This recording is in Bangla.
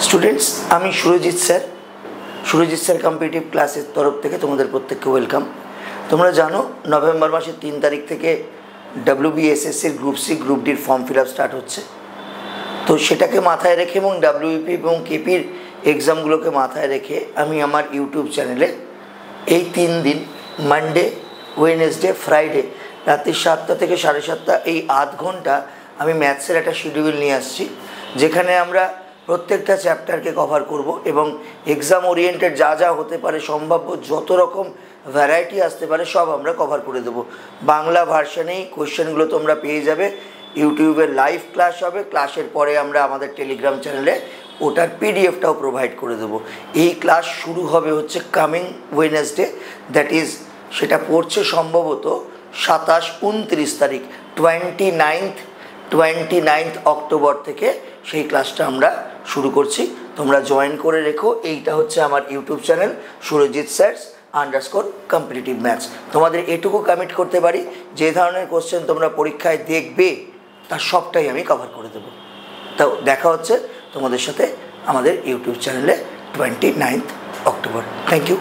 স্টুডেন্টস, আমি সুরজিৎ স্যার কম্পিটিটিভ ক্লাসের তরফ থেকে তোমাদের প্রত্যেককে ওয়েলকাম। তোমরা জানো নভেম্বর মাসের 3 তারিখ থেকে WBSSCর গ্রুপ সি গ্রুপ ডির ফর্ম ফিল আপ স্টার্ট হচ্ছে। তো সেটাকে মাথায় রেখে এবং WBP এবং কেপির এক্সামগুলোকে মাথায় রেখে আমি আমার ইউটিউব চ্যানেলে এই 3 দিন মানডে, ওয়েডনেসডে, ফ্রাইডে রাত্রি 7টা থেকে 7:30 এই আধ ঘন্টা আমি ম্যাথসের একটা শিডিউল নিয়ে আসছি, যেখানে আমরা প্রত্যেকটা চ্যাপ্টারকে কভার করব এবং এক্সাম ওরিয়েন্টেড যা যা হতে পারে, সম্ভাব্য যত রকম ভ্যারাইটি আসতে পারে সব আমরা কভার করে দেবো। বাংলা ভার্সানেই কোয়েশ্চেনগুলো তোমরা পেয়ে যাবে। ইউটিউবের লাইভ ক্লাস হবে, ক্লাসের পরে আমরা আমাদের টেলিগ্রাম চ্যানেলে ওটার পিডিএফটাও প্রোভাইড করে দেবো। এই ক্লাস শুরু হবে হচ্ছে কামিং ওয়েডনেসডে, দ্যাট ইজ সেটা পড়ছে সম্ভবত 27-29 তারিখ, 29 অক্টোবর থেকে সেই ক্লাসটা আমরা শুরু করছি। তোমরা জয়েন করে রেখো। এইটা হচ্ছে আমার YouTube channel Surajit sir's _competitive maths. তোমাদের এটুকু কমিট করতে পারি, যে ধরনের কোশ্চেন তোমরা পরীক্ষায় দেখবে তার সবটাই আমি কভার করে দেবো। তাও দেখা হচ্ছে তোমাদের সাথে আমাদের ইউটিউব চ্যানেলে 29 অক্টোবর। Thank you.